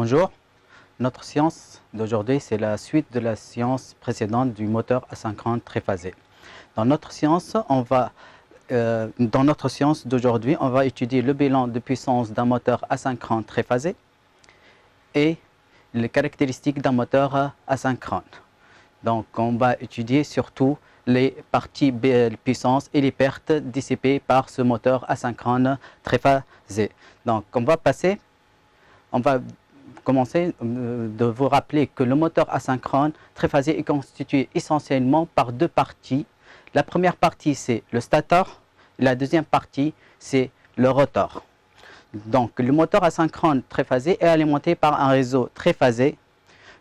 Bonjour, notre science d'aujourd'hui, c'est la suite de la science précédente du moteur asynchrone triphasé. Dans notre science d'aujourd'hui, on va étudier le bilan de puissance d'un moteur asynchrone triphasé et les caractéristiques d'un moteur asynchrone. Donc, on va étudier surtout les parties puissance et les pertes dissipées par ce moteur asynchrone triphasé. Donc, on va commencer de vous rappeler que le moteur asynchrone triphasé est constitué essentiellement par deux parties. La première partie, c'est le stateur, et la deuxième partie, c'est le rotor. Donc, le moteur asynchrone triphasé est alimenté par un réseau triphasé,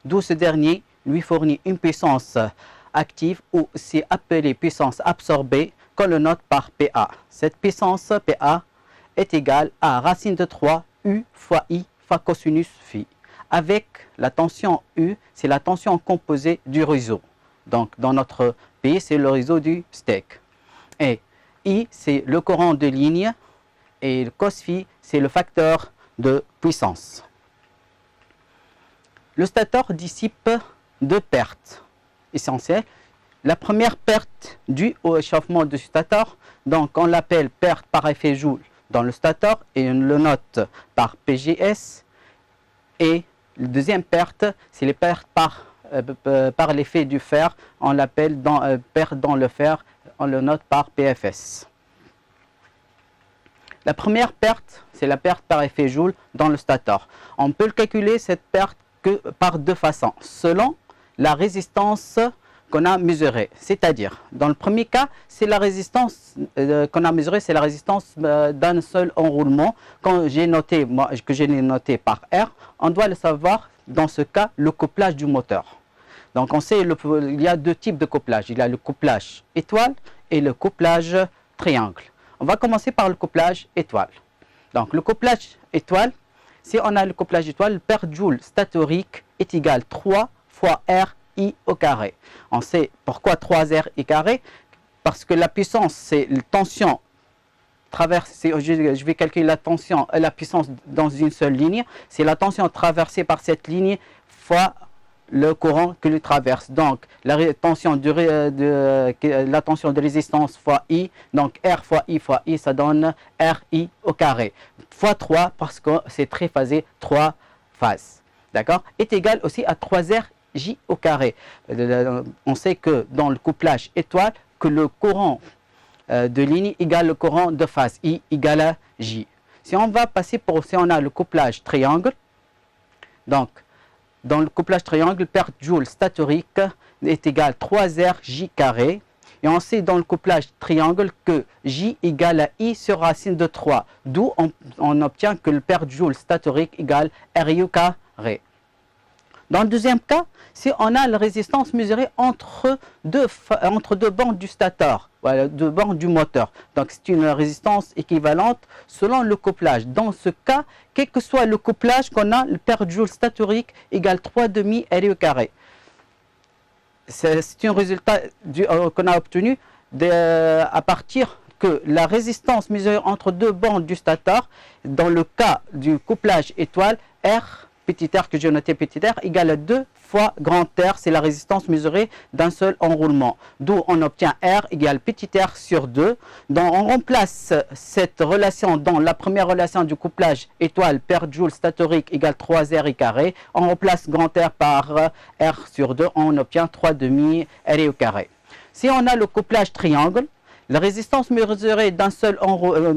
d'où ce dernier lui fournit une puissance active ou aussi appelée puissance absorbée qu'on le note par PA. Cette puissance PA est égale à racine de 3 U fois I fois cosinus phi. Avec la tension U, c'est la tension composée du réseau. Donc, dans notre pays, c'est le réseau du steak. Et I, c'est le courant de ligne. Et le cos phi, c'est le facteur de puissance. Le stateur dissipe deux pertes essentielles. La première perte due au échauffement du stateur, donc on l'appelle perte par effet Joule dans le stateur et on le note par PGS. Et la deuxième perte, c'est les pertes par l'effet du fer, on l'appelle perte dans le fer, on le note par PFS. La première perte, c'est la perte par effet Joule dans le stateur. On peut calculer cette perte que par deux façons, selon la résistance qu'on a mesurée. C'est-à-dire, dans le premier cas, c'est la résistance qu'on a mesurée, c'est la résistance d'un seul enroulement. Quand j'ai noté, que j'ai noté par R, on doit le savoir, dans ce cas, le couplage du moteur. Donc, on sait il y a deux types de couplage. Il y a le couplage étoile et le couplage triangle. On va commencer par le couplage étoile. Donc, le couplage étoile, si on a le couplage étoile, le perte Joule statorique est égal 3 fois R I au carré. On sait pourquoi 3R I carré, parce que la puissance, c'est la tension traversée. Je vais calculer la tension et la puissance dans une seule ligne. C'est la tension traversée par cette ligne fois le courant que le traverse. Donc, la tension de résistance fois I, donc R fois I, ça donne RI au carré. Fois 3, parce que c'est triphasé, 3 phases. D'accord? Est égal aussi à 3R J au carré. On sait que dans le couplage étoile, que le courant de ligne égale le courant de phase, I égale à J. Si on va passer si on a le couplage triangle, donc dans le couplage triangle, perte Joule statorique est égale 3R J carré. Et on sait dans le couplage triangle que J égale à I sur racine de 3. D'où on obtient que le perte Joule statorique égale RI au carré. Dans le deuxième cas, si on a la résistance mesurée entre deux bandes du stateur, voilà, deux bandes du moteur. Donc c'est une résistance équivalente selon le couplage. Dans ce cas, quel que soit le couplage qu'on a, le perte Joule statorique égale 3,5 RI au carré. C'est un résultat qu'on a obtenu à partir que la résistance mesurée entre deux bandes du stateur, dans le cas du couplage étoile, R petit r que j'ai noté petit r égale à 2 fois grand R, c'est la résistance mesurée d'un seul enroulement. D'où on obtient R égale petit r sur 2. Donc on remplace cette relation dans la première relation du couplage étoile perte Joule statorique égale 3R I carré. On remplace grand R par R sur 2, on obtient 3,5 RI au carré. Si on a le couplage triangle, la résistance mesurée d'un seul enroulement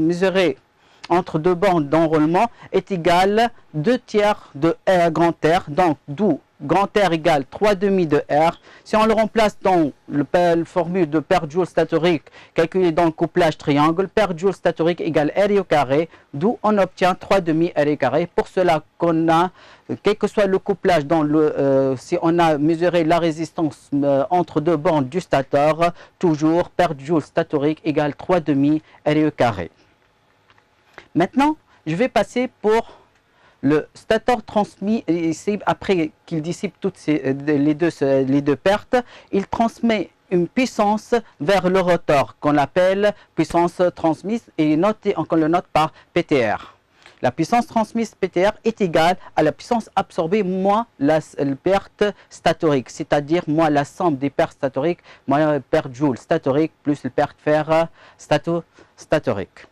entre deux bandes d'enroulement est égale 2 tiers de R grand R, donc d'où grand R égale 3,5 de R. Si on le remplace dans la formule de perte Joule statorique calculée dans le couplage triangle, perte Joule statorique égale RI au carré, d'où on obtient 3,5 RI au carré. Pour cela qu'on a, quel que soit le couplage, si on a mesuré la résistance entre deux bandes du stateur, toujours perte Joule statorique égale 3,5 RI au carré. Maintenant, je vais passer pour le stateur transmis, après qu'il dissipe toutes les deux pertes, il transmet une puissance vers le rotor qu'on appelle puissance transmise et on le note par PTR. la puissance transmise PTR est égale à la puissance absorbée moins la perte statorique, c'est-à-dire moins la somme des pertes statoriques, moins la perte joule statorique, plus la perte fer statorique.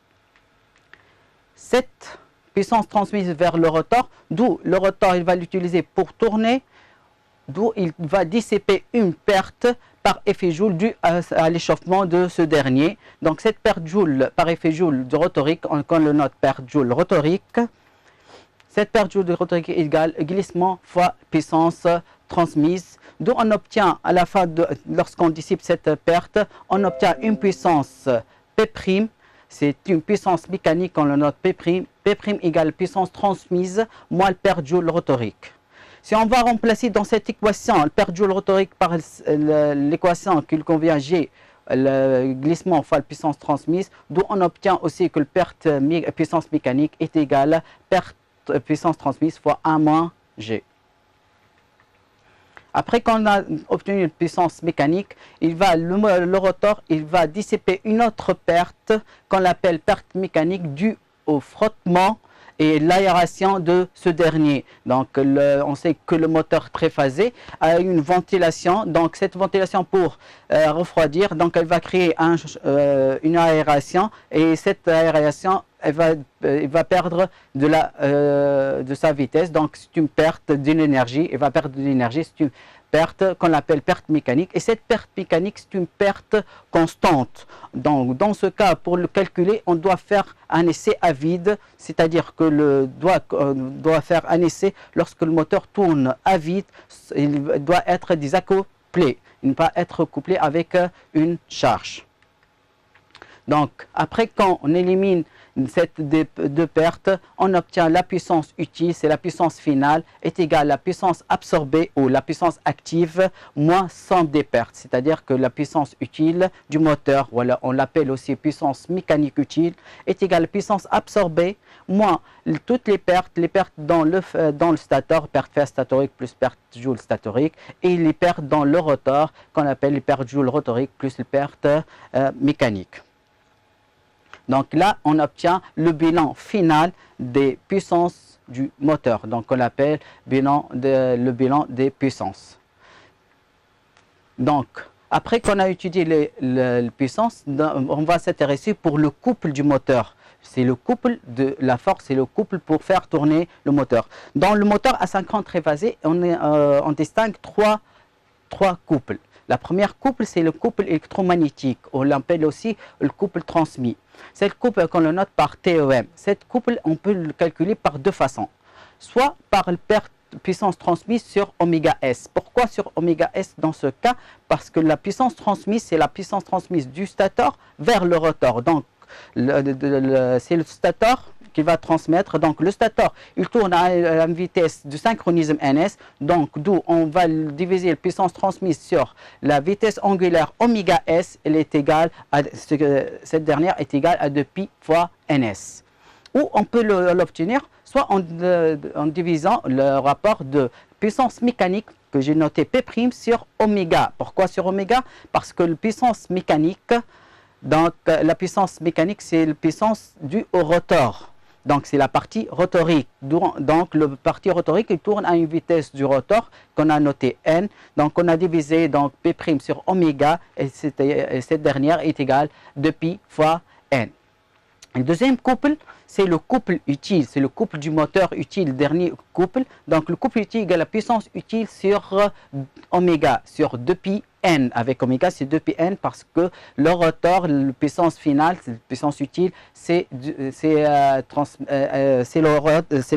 Cette puissance transmise vers le rotor, d'où le rotor il va l'utiliser pour tourner, d'où il va dissiper une perte par effet joule due à l'échauffement de ce dernier. Donc cette perte joule par effet joule de rotorique, on le note perte joule rotorique. Cette perte joule de rotorique est égale glissement fois puissance transmise. D'où on obtient à la fin, lorsqu'on dissipe cette perte, on obtient une puissance P'. C'est une puissance mécanique, on le note P'. P' égale puissance transmise moins le perte joule rotorique. Si on va remplacer dans cette équation le perte joule rotorique par l'équation qu'il convient G, le glissement fois la puissance transmise, d'où on obtient aussi que la perte puissance mécanique est égale à perte puissance transmise fois 1 moins G. Après qu'on a obtenu une puissance mécanique, le rotor il va dissiper une autre perte qu'on appelle perte mécanique due au frottement et l'aération de ce dernier. Donc on sait que le moteur triphasé a une ventilation, donc cette ventilation pour refroidir, donc elle va créer une aération, et cette aération elle va perdre de sa vitesse, donc c'est une perte d'une énergie, elle va perdre de l'énergie, c'est une perte qu'on appelle perte mécanique, et cette perte mécanique c'est une perte constante. Donc dans ce cas, pour le calculer, on doit faire un essai à vide, c'est-à-dire que doit faire un essai lorsque le moteur tourne à vide, il doit être désaccouplé, il ne va pas être couplé avec une charge. Donc après, quand on élimine cette deux pertes, on obtient la puissance utile, c'est la puissance finale, est égale à la puissance absorbée ou la puissance active moins somme des pertes. C'est-à-dire que la puissance utile du moteur, voilà, on l'appelle aussi puissance mécanique utile, est égale à la puissance absorbée moins toutes les pertes dans le stator, perte fer statorique plus perte joule statorique, et les pertes dans le rotor qu'on appelle les pertes joule rotorique plus les pertes mécaniques. Donc là, on obtient le bilan final des puissances du moteur. Donc on l'appelle le bilan des puissances. Donc, après qu'on a étudié les puissances, on va s'intéresser pour le couple du moteur. C'est le couple de la force, c'est le couple pour faire tourner le moteur. Dans le moteur asynchrone triphasé, on distingue trois couples. La première couple, c'est le couple électromagnétique. On l'appelle aussi le couple transmis. Cette couple, qu'on le note par TEM. Cette couple, on peut le calculer par deux façons. Soit par la puissance transmise sur oméga S. Pourquoi sur oméga S dans ce cas? Parce que la puissance transmise, c'est la puissance transmise du stator vers le rotor. Donc, c'est le stator qui va transmettre. Donc le stator, il tourne à une vitesse de synchronisme ns, donc d'où on va diviser la puissance transmise sur la vitesse angulaire oméga s, elle est égale à cette dernière est égale à 2pi fois ns. Ou on peut l'obtenir soit en divisant le rapport de puissance mécanique que j'ai noté P' sur oméga. Pourquoi sur oméga? Parce que la puissance mécanique, donc la puissance mécanique, c'est la puissance due au rotor. Donc c'est la partie rotorique. Donc le partie rotorique, il tourne à une vitesse du rotor qu'on a noté n. Donc on a divisé donc P' sur oméga, et cette dernière est égale à 2pi fois n. Le deuxième couple, c'est le couple utile, c'est le couple du moteur utile, dernier couple. Donc le couple utile égale la puissance utile sur oméga, sur 2pi n. Avec oméga, c'est 2pi n parce que le rotor, la puissance finale, la puissance utile, c'est la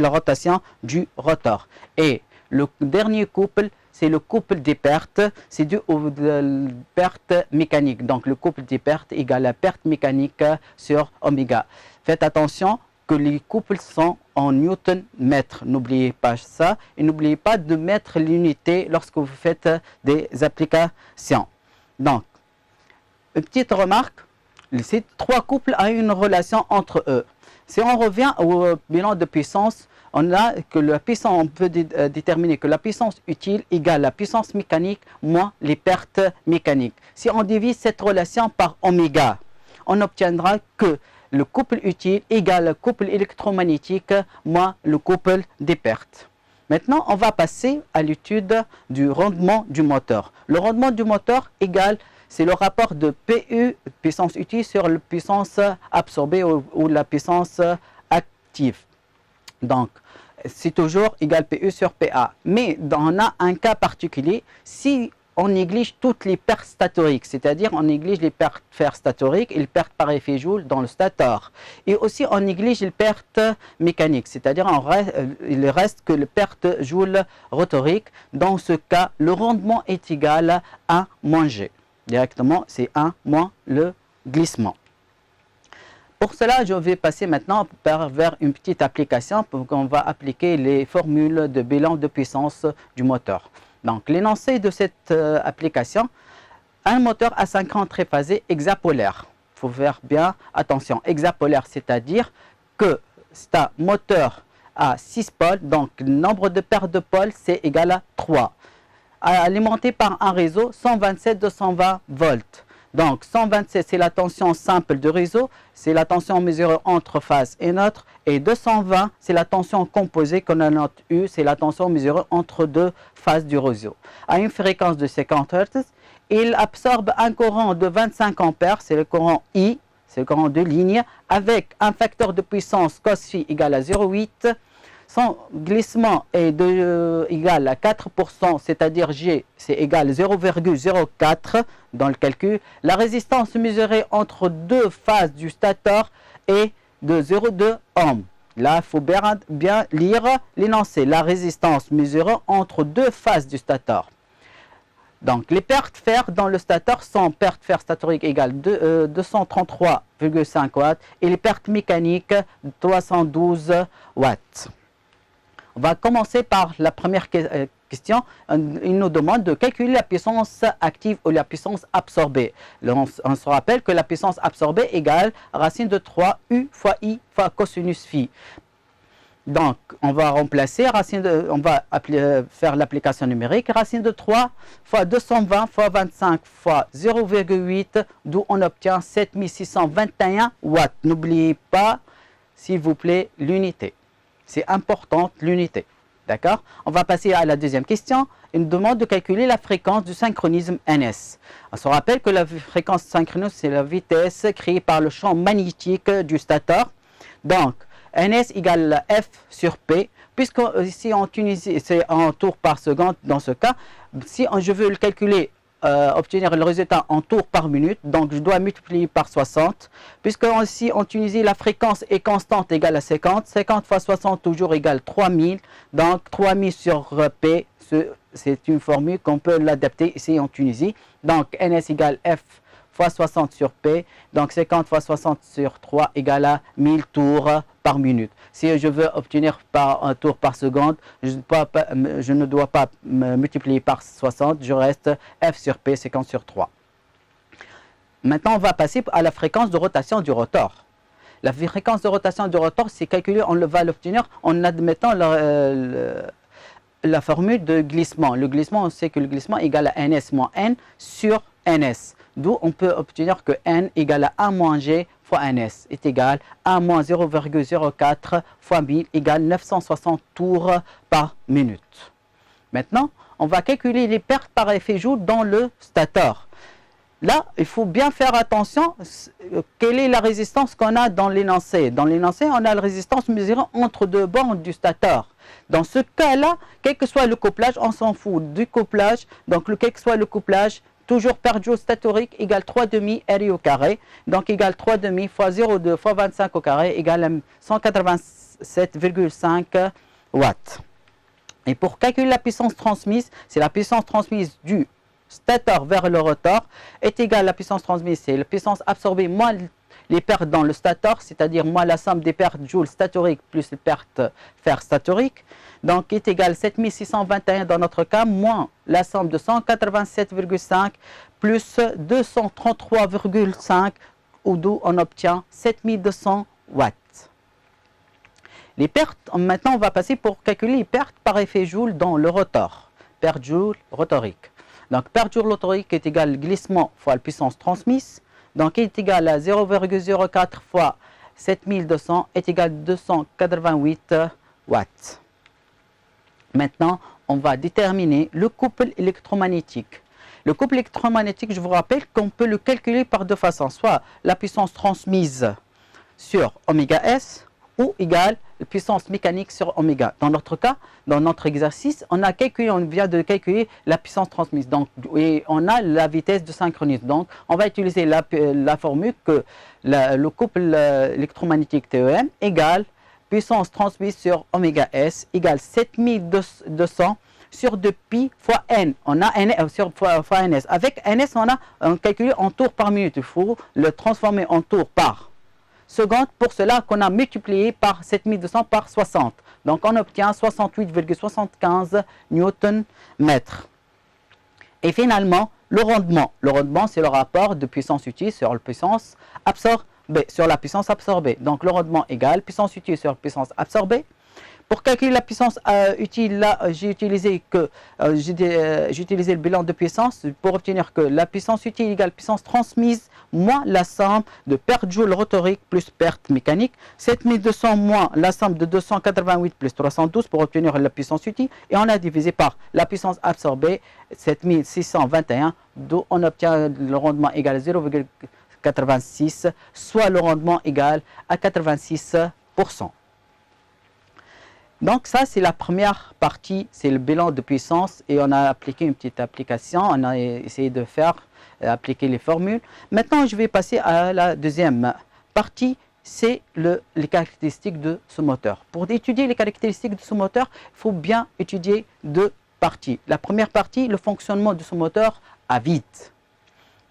rotation du rotor. Et le dernier couple, c'est le couple des pertes, c'est dû aux pertes mécaniques. Donc le couple des pertes égale la perte mécanique sur oméga. Faites attention que les couples sont en newton-mètre. N'oubliez pas ça. Et n'oubliez pas de mettre l'unité lorsque vous faites des applications. Donc, une petite remarque, ces trois couples ont une relation entre eux. Si on revient au bilan de puissance, on a que la puissance, on peut déterminer que la puissance utile égale la puissance mécanique moins les pertes mécaniques. Si on divise cette relation par oméga, on obtiendra que le couple utile égale le couple électromagnétique moins le couple des pertes. Maintenant, on va passer à l'étude du rendement du moteur. Le rendement du moteur égale, c'est le rapport de PU, puissance utile, sur la puissance absorbée ou la puissance active. Donc, c'est toujours égal PU sur PA. Mais on a un cas particulier, si on néglige toutes les pertes statoriques, c'est-à-dire on néglige les pertes fer statoriques et les pertes par effet Joule dans le stator. Et aussi on néglige les pertes mécaniques, c'est-à-dire il reste que les pertes Joule rotoriques. Dans ce cas, le rendement est égal à 1 moins G. Directement, c'est 1 moins le glissement. Pour cela, je vais passer maintenant vers une petite application pour qu'on va appliquer les formules de bilan de puissance du moteur. Donc, l'énoncé de cette application, un moteur à 50 triphasés hexapolaire. Il faut faire bien attention. Hexapolaire, c'est-à-dire que c'est un moteur à 6 pôles, donc le nombre de paires de pôles, c'est égal à 3. Alimenté par un réseau 127-220 volts. Donc, 127, c'est la tension simple du réseau, c'est la tension mesurée entre phase et neutre. Et 220, c'est la tension composée qu'on a note U, c'est la tension mesurée entre deux phases du réseau. À une fréquence de 50 Hz, il absorbe un courant de 25 ampères, c'est le courant I, c'est le courant de ligne, avec un facteur de puissance cos phi égal à 0,8. Son glissement est égal à 4%, c'est-à-dire G, c'est égal à 0,04 dans le calcul. La résistance mesurée entre deux phases du stator est de 0,2 ohms. Là, il faut bien lire l'énoncé. La résistance mesurée entre deux phases du stator. Donc, les pertes fer dans le stator sont pertes fer statoriques égales 233,5 watts et les pertes mécaniques 312 watts. On va commencer par la première question. Il nous demande de calculer la puissance active ou la puissance absorbée. On se rappelle que la puissance absorbée égale racine de 3 U fois I fois cosinus phi. Donc, on va remplacer on va faire l'application numérique. Racine de 3 fois 220 fois 25 fois 0,8, d'où on obtient 7621 watts. N'oubliez pas, s'il vous plaît, l'unité. C'est important, l'unité. D'accord? On va passer à la deuxième question. Il nous demande de calculer la fréquence du synchronisme NS. On se rappelle que la fréquence synchronisme, c'est la vitesse créée par le champ magnétique du stator. Donc, NS égale F sur P. Puisque ici en Tunisie, c'est en tours par seconde dans ce cas. Si je veux le calculer, obtenir le résultat en tours par minute, donc je dois multiplier par 60, puisque ici en Tunisie la fréquence est constante égale à 50, 50 fois 60 toujours égale 3000, donc 3000 sur P, c'est une formule qu'on peut l'adapter ici en Tunisie, donc NS égale F fois 60 sur P, donc 50 fois 60 sur 3 égale à 1000 tours par minute. Si je veux obtenir par un tour par seconde, je ne dois pas multiplier par 60, je reste F sur P, 50 sur 3. Maintenant, on va passer à la fréquence de rotation du rotor. La fréquence de rotation du rotor, c'est calculé, on va l'obtenir en admettant la formule de glissement. Le glissement, on sait que le glissement est égal à NS moins N sur NS. D'où on peut obtenir que N égale à 1 moins G fois NS est égal à 1 moins 0,04 fois 1000 égale 960 tours par minute. Maintenant, on va calculer les pertes par effet Joule dans le stator. Là, il faut bien faire attention, quelle est la résistance qu'on a dans l'énoncé. Dans l'énoncé, on a la résistance mesurée entre deux bornes du stator. Dans ce cas-là, quel que soit le couplage, on s'en fout du couplage. Donc, quel que soit le couplage, toujours per joule statorique égale 3,5 RI au carré. Donc, égale 3,5 fois 0,2 fois 25 au carré égale 187,5 watts. Et pour calculer la puissance transmise, c'est la puissance transmise du stator vers le rotor est égale à la puissance transmise, c'est la puissance absorbée moins les pertes dans le stator, c'est-à-dire moins la somme des pertes joules statoriques plus les pertes fer statoriques, donc est égale à 7621 dans notre cas, moins la somme de 187,5 plus 233,5, d'où on obtient 7200 watts. Les pertes, maintenant on va passer pour calculer les pertes par effet Joule dans le rotor, perte Joule rotorique. Donc, perte Joule rotorique est égal au glissement fois la puissance transmise. Donc, est égal à 0,04 fois 7200 est égal à 288 watts. Maintenant, on va déterminer le couple électromagnétique. Le couple électromagnétique, je vous rappelle qu'on peut le calculer par deux façons, soit la puissance transmise sur oméga S ou égale la puissance mécanique sur oméga. Dans notre cas, dans notre exercice, on vient de calculer la puissance transmise. Donc, et on a la vitesse de synchronisme. Donc, on va utiliser la formule que le couple électromagnétique TEM égale puissance transmise sur oméga S égale 7200 sur 2pi fois n. On a n fois ns. Avec ns, on calculé en tours par minute. Il faut le transformer en tours par seconde. Pour cela qu'on a multiplié par 7200 par 60. Donc on obtient 68,75 Nm. Et finalement, le rendement. Le rendement, c'est le rapport de puissance utile sur la puissance absorbée. Donc le rendement égale puissance utile sur puissance absorbée. Pour calculer la puissance utile, là, j'ai utilisé le bilan de puissance pour obtenir que la puissance utile égale puissance transmise moins la somme de perte joule rotorique plus perte mécanique. 7200 moins la somme de 288 plus 312 pour obtenir la puissance utile. Et on a divisé par la puissance absorbée, 7621, d'où on obtient le rendement égal à 0,86, soit le rendement égal à 86%. Donc ça, c'est la première partie, c'est le bilan de puissance et on a appliqué une petite application, on a essayé de appliquer les formules. Maintenant, je vais passer à la deuxième partie, c'est les caractéristiques de ce moteur. Pour étudier les caractéristiques de ce moteur, il faut bien étudier deux parties. La première partie, le fonctionnement de ce moteur à vide.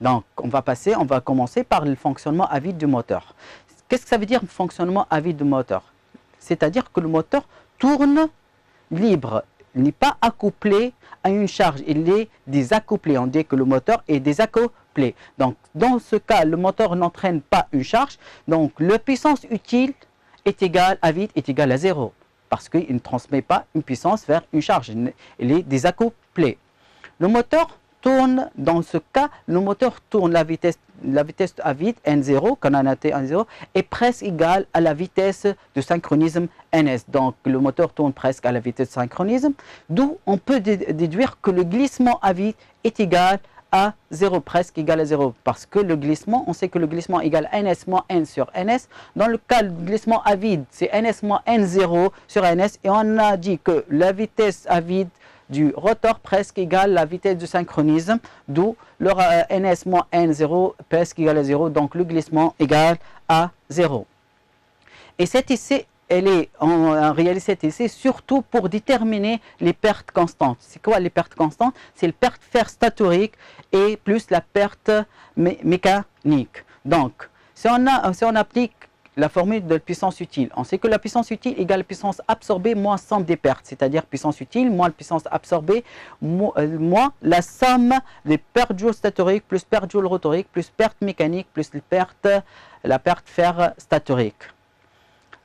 Donc, on va commencer par le fonctionnement à vide du moteur. Qu'est-ce que ça veut dire fonctionnement à vide du moteur? C'est-à-dire que le moteur tourne libre, il n'est pas accouplé à une charge, il est désaccouplé. On dit que le moteur est désaccouplé. Donc, dans ce cas, le moteur n'entraîne pas une charge. Donc, la puissance utile est égale à vide, est égale à 0. Parce qu'il ne transmet pas une puissance vers une charge. Il est désaccouplé. Le moteur tourne, dans ce cas, le moteur tourne la vitesse à vide, N0, qu'on a noté N0, est presque égale à la vitesse de synchronisme NS. Donc, le moteur tourne presque à la vitesse de synchronisme, d'où on peut déduire que le glissement à vide est égal à 0, presque égal à 0. Parce que le glissement, on sait que le glissement égale NS moins N sur NS. Dans le cas du glissement à vide, c'est NS moins N0 sur NS. Et on a dit que la vitesse à vide du rotor presque égale la vitesse de synchronisme, d'où le ns moins n0 presque égal à 0, donc le glissement égal à 0. Et cet essai, on réalise cet essai surtout pour déterminer les pertes constantes. C'est quoi les pertes constantes? C'est le perte fer statorique et plus la perte mécanique. Donc, si on applique la formule de puissance utile, on sait que la puissance utile égale la puissance absorbée moins somme des pertes, c'est-à-dire puissance utile moins la puissance absorbée moins la somme des pertes joule statorique plus perte joule rotorique plus perte mécanique plus la perte fer statorique.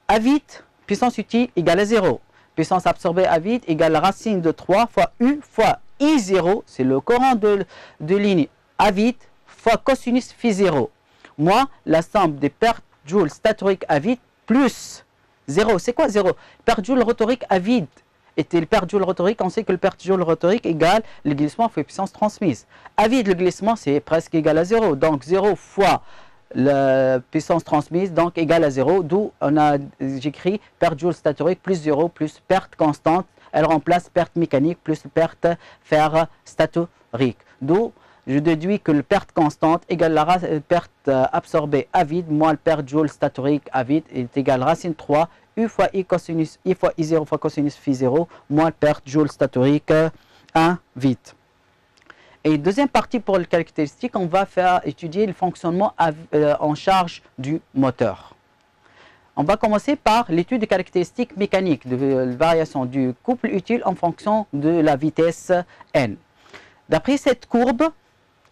À vide, puissance utile égale à 0. Puissance absorbée à vide égale la racine de 3 fois U fois I0, c'est le courant de ligne à vide, fois cosinus phi 0, moins la somme des pertes joule statorique à vide plus 0. C'est quoi 0? Perte joule rotorique à vide. Et le perte joule rotorique, on sait que le perte joule rotorique égale le glissement fois puissance transmise. À vide, le glissement, c'est presque égal à 0. Donc 0 fois la puissance transmise, donc égal à 0. D'où j'écris perte joule statorique plus 0 plus perte constante. Elle remplace perte mécanique plus perte fer statorique. D'où je déduis que la perte constante égale la perte absorbée à vide moins la perte joule statorique à vide est égale racine 3 U fois I cosinus I fois I0 fois cosinus phi 0 moins la perte joule statorique à vide. Et deuxième partie pour les caractéristiques, on va étudier le fonctionnement en charge du moteur. On va commencer par l'étude des caractéristiques mécaniques de variation du couple utile en fonction de la vitesse n. D'après cette courbe,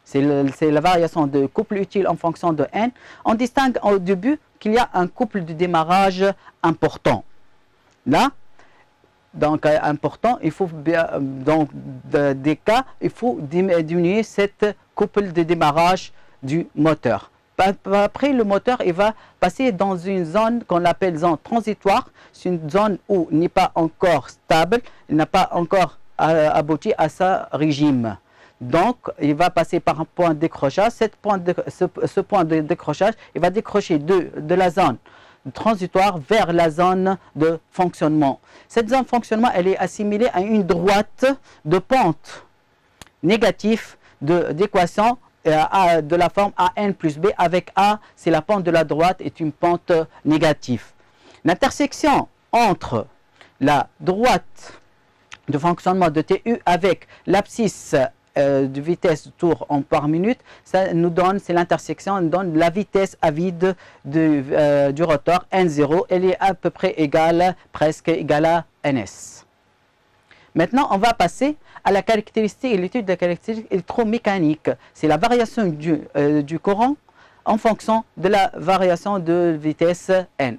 c'est la variation de couple utile en fonction de n. On distingue au début qu'il y a un couple de démarrage important. Là, donc important, il faut dans des cas, il faut diminuer cette couple de démarrage du moteur. Après, le moteur il va passer dans une zone qu'on appelle zone transitoire. C'est une zone où il n'est pas encore stable, il n'a pas encore abouti à sa régime. Donc, il va passer par un point de décrochage. Ce point de décrochage, il va décrocher de la zone transitoire vers la zone de fonctionnement. Cette zone de fonctionnement, elle est assimilée à une droite de pente négative d'équation de la forme AN plus B, avec A, c'est la pente de la droite, est une pente négative. L'intersection entre la droite de fonctionnement de TU avec l'abscisse de vitesse de tour par minute, ça nous donne, c'est l'intersection, nous donne la vitesse à vide du rotor N0, elle est à peu près égale, presque égale à NS. Maintenant, on va passer à la caractéristique et l'étude de la caractéristique électromécanique. C'est la variation du courant en fonction de la variation de vitesse N.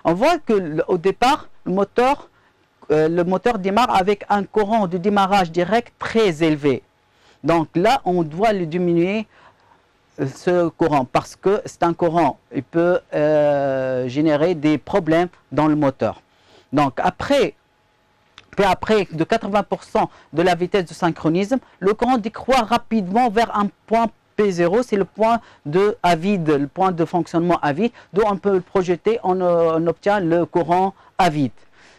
On voit qu'au départ, le moteur démarre avec un courant de démarrage direct très élevé. Donc là, on doit le diminuer ce courant parce que c'est un courant, il peut générer des problèmes dans le moteur. Donc après de 80% de la vitesse de synchronisme, le courant décroît rapidement vers un point P0, c'est le point à vide, le point de fonctionnement à vide, d'où on peut le projeter, on obtient le courant à vide.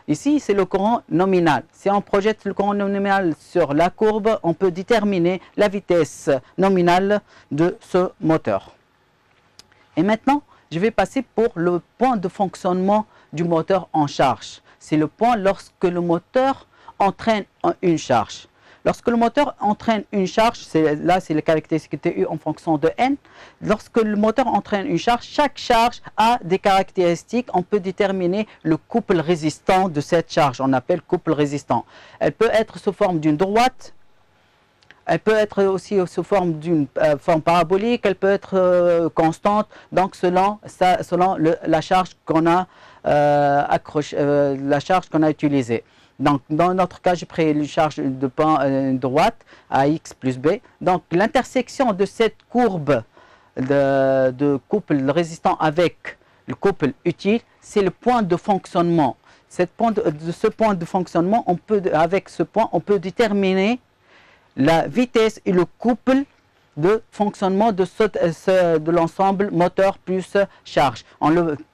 Ici, c'est le courant nominal. Si on projette le courant nominal sur la courbe, on peut déterminer la vitesse nominale de ce moteur. Et maintenant, je vais passer pour le point de fonctionnement du moteur en charge. C'est le point lorsque le moteur entraîne une charge. Lorsque le moteur entraîne une charge, là c'est les caractéristiques TU en fonction de N. Lorsque le moteur entraîne une charge, chaque charge a des caractéristiques. On peut déterminer le couple résistant de cette charge. On appelle couple résistant. Elle peut être sous forme d'une droite. Elle peut être aussi sous forme d'une forme parabolique. Elle peut être constante. Donc selon la charge qu'on a la charge qu'on a utilisée. Donc, dans notre cas, j'ai pris une charge de droite à x plus b. Donc, l'intersection de cette courbe de couple résistant avec le couple utile, c'est le point de fonctionnement. Ce point de fonctionnement, avec ce point, on peut déterminer la vitesse et le couple de fonctionnement de l'ensemble moteur plus charge.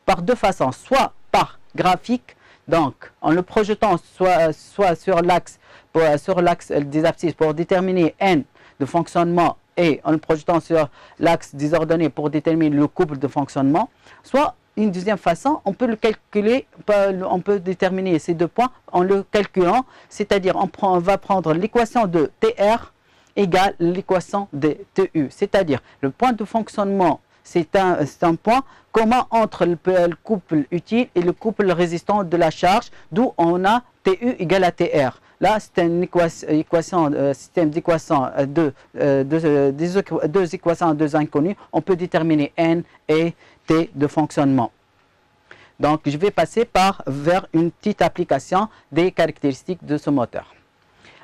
Par deux façons, soit par graphique, donc en le projetant soit sur l'axe des abscisses pour déterminer N de fonctionnement et en le projetant sur l'axe des ordonnées pour déterminer le couple de fonctionnement, soit une deuxième façon, on peut le calculer, on peut déterminer ces deux points en le calculant, c'est-à-dire on va prendre l'équation de TR égale l'équation de TU, c'est-à-dire le point de fonctionnement, c'est un point commun entre le couple utile et le couple résistant de la charge, d'où on a TU égale à TR. Là, c'est une système d'équations, deux équations, deux inconnues. On peut déterminer N et T de fonctionnement. Donc, je vais passer vers une petite application des caractéristiques de ce moteur.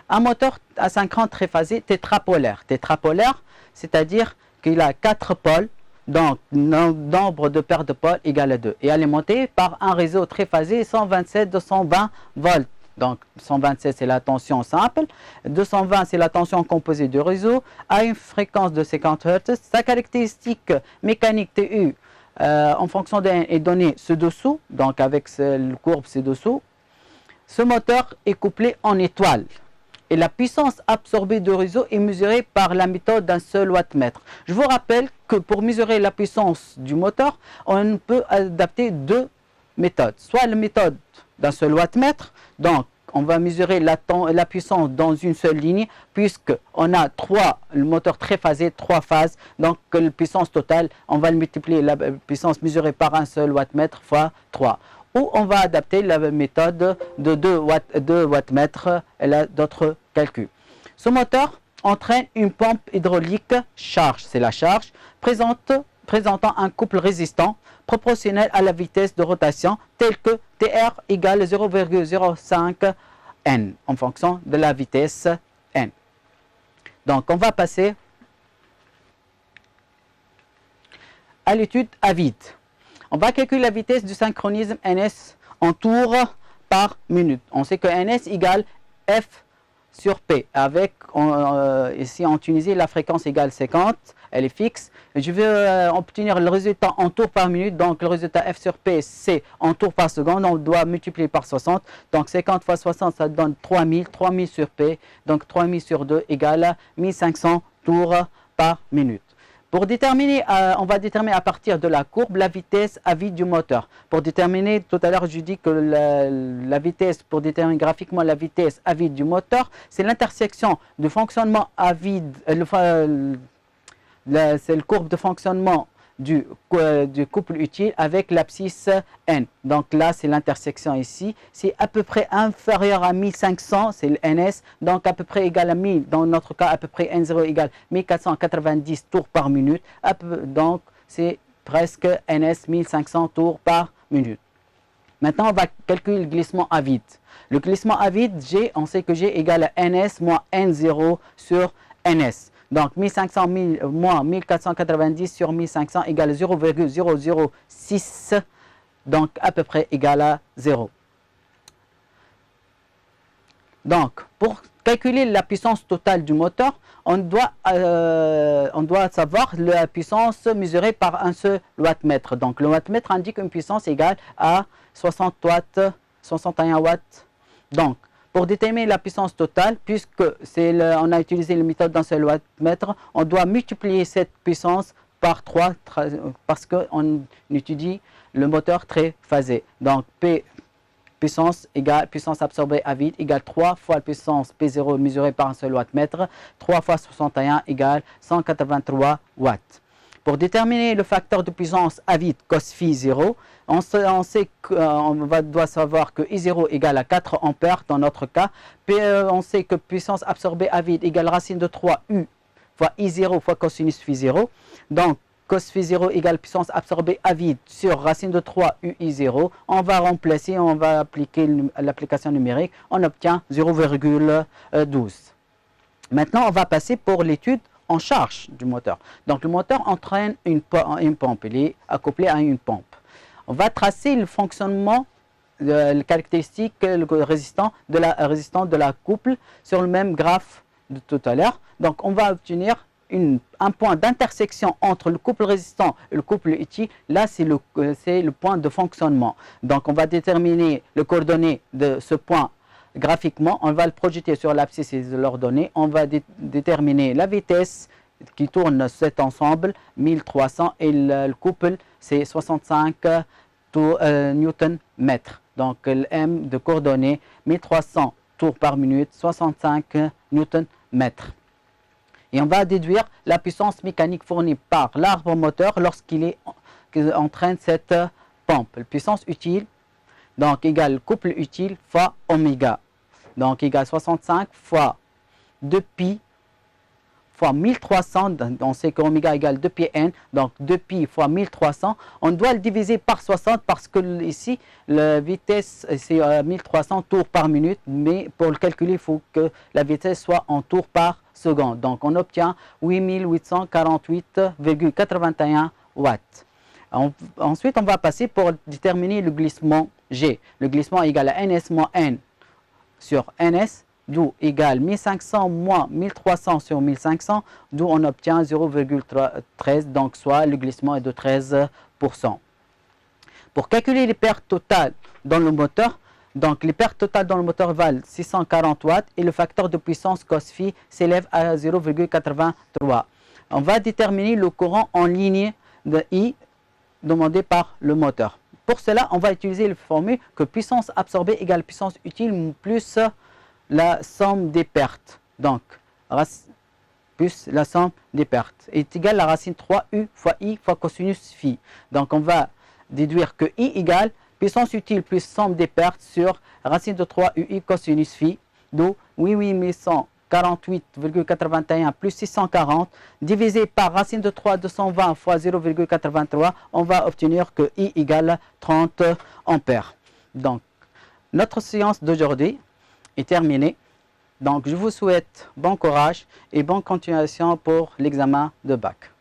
Un moteur asynchrone triphasé tétrapolaire. Tétrapolaire, c'est-à-dire qu'il a 4 pôles, donc nombre de paires de pôles égale à 2, et alimenté par un réseau triphasé 127-220 volts. Donc 127 c'est la tension simple, 220 c'est la tension composée du réseau, à une fréquence de 50 Hz. Sa caractéristique mécanique TU en fonction de N est donnée ci-dessous, donc avec la courbe ci-dessous. Ce moteur est couplé en étoile. Et la puissance absorbée du réseau est mesurée par la méthode d'un seul wattmètre. Je vous rappelle que pour mesurer la puissance du moteur, on peut adapter deux méthodes. Soit la méthode d'un seul wattmètre, donc on va mesurer la puissance dans une seule ligne, puisqu'on a le moteur triphasé, 3 phases, donc la puissance totale, on va multiplier la puissance mesurée par un seul wattmètre fois 3. Ou on va adapter la méthode de 2 wattmètres, elle a d'autres calculs. Ce moteur entraîne une pompe hydraulique charge, c'est la charge, présentant un couple résistant proportionnel à la vitesse de rotation, tel que TR égale 0,05 N, en fonction de la vitesse N. Donc on va passer à l'étude à vide. On va calculer la vitesse du synchronisme ns en tours par minute. On sait que ns égale f sur p. Avec, ici en Tunisie, la fréquence égale 50, elle est fixe. Je vais obtenir le résultat en tours par minute. Donc le résultat f sur p, c'est en tours par seconde. On doit multiplier par 60. Donc 50 fois 60, ça donne 3000. 3000 sur p, donc 3000 sur 2 égale 1500 tours par minute. Pour déterminer, on va déterminer à partir de la courbe la vitesse à vide du moteur. Pour déterminer, tout à l'heure je dis que la vitesse, pour déterminer graphiquement la vitesse à vide du moteur, c'est l'intersection du fonctionnement à vide, c'est le courbe de fonctionnement du couple utile avec l'abscisse n. Donc là, c'est l'intersection ici. C'est à peu près inférieur à 1500, c'est le ns. Donc à peu près égal à 1000. Dans notre cas, à peu près n0 égale 1490 tours par minute. Donc c'est presque ns 1500 tours par minute. Maintenant, on va calculer le glissement à vide. Le glissement à vide, G, on sait que G égale à ns moins n0 sur ns. Donc 1500 moins 1490 sur 1500 égale 0,006, donc à peu près égal à 0. Donc pour calculer la puissance totale du moteur, on doit savoir la puissance mesurée par un seul wattmètre. Donc le wattmètre indique une puissance égale à 60 watts, 61 watts. Donc pour déterminer la puissance totale, puisque on a utilisé la méthode d'un seul wattmètre, on doit multiplier cette puissance par 3 parce qu'on étudie le moteur triphasé. Donc P puissance égale puissance absorbée à vide égale 3 fois la puissance P0 mesurée par un seul wattmètre. 3 fois 61 égale 183 watts. Pour déterminer le facteur de puissance à vide cos phi 0, on doit savoir que I0 égale à 4 ampères dans notre cas. On sait que puissance absorbée à vide égale racine de 3 U fois I0 fois cosinus phi 0. Donc cos phi 0 égale puissance absorbée à vide sur racine de 3 UI0. On va remplacer, on va appliquer l'application numérique, on obtient 0,12. Maintenant, on va passer pour l'étude en charge du moteur. Donc le moteur entraîne une pompe, il est accouplé à une pompe. On va tracer le fonctionnement, les caractéristiques, le résistant de la couple sur le même graphe de tout à l'heure. Donc on va obtenir un point d'intersection entre le couple résistant et le couple utile. Là, c'est le point de fonctionnement. Donc on va déterminer le coordonnées de ce point graphiquement, on va le projeter sur l'abscisse et l'ordonnée. On va déterminer la vitesse qui tourne cet ensemble, 1300, et le couple, c'est 65 Newton mètres. Donc le M de coordonnées, 1300 tours par minute, 65 Newton mètres. Et on va déduire la puissance mécanique fournie par l'arbre moteur lorsqu'il entraîne cette pompe. La puissance utile, donc égale couple utile fois oméga. Donc égale 65 fois 2pi fois 1300. On sait qu'oméga égale 2πn. Donc 2pi fois 1300. On doit le diviser par 60 parce que ici, la vitesse, c'est 1300 tours par minute. Mais pour le calculer, il faut que la vitesse soit en tours par seconde. Donc on obtient 8848,81 watts. Ensuite, on va passer pour déterminer le glissement G. Le glissement égale à ns moins n sur ns, d'où égale 1500 moins 1300 sur 1500, d'où on obtient 0,13, donc soit le glissement est de 13%. Pour calculer les pertes totales dans le moteur, donc les pertes totales dans le moteur valent 640 watts et le facteur de puissance cos phi s'élève à 0,83. On va déterminer le courant en ligne de I demandé par le moteur. Pour cela, on va utiliser la formule que puissance absorbée égale puissance utile plus la somme des pertes. Donc, plus la somme des pertes est égale à la racine 3U fois I fois cosinus phi. Donc, on va déduire que I égale puissance utile plus somme des pertes sur racine de 3UI cosinus phi, d'où 8848,81 plus 640 divisé par racine de 3 220 fois 0,83, on va obtenir que I égale 30 ampères. Donc, notre séance d'aujourd'hui est terminée. Donc, je vous souhaite bon courage et bonne continuation pour l'examen de bac.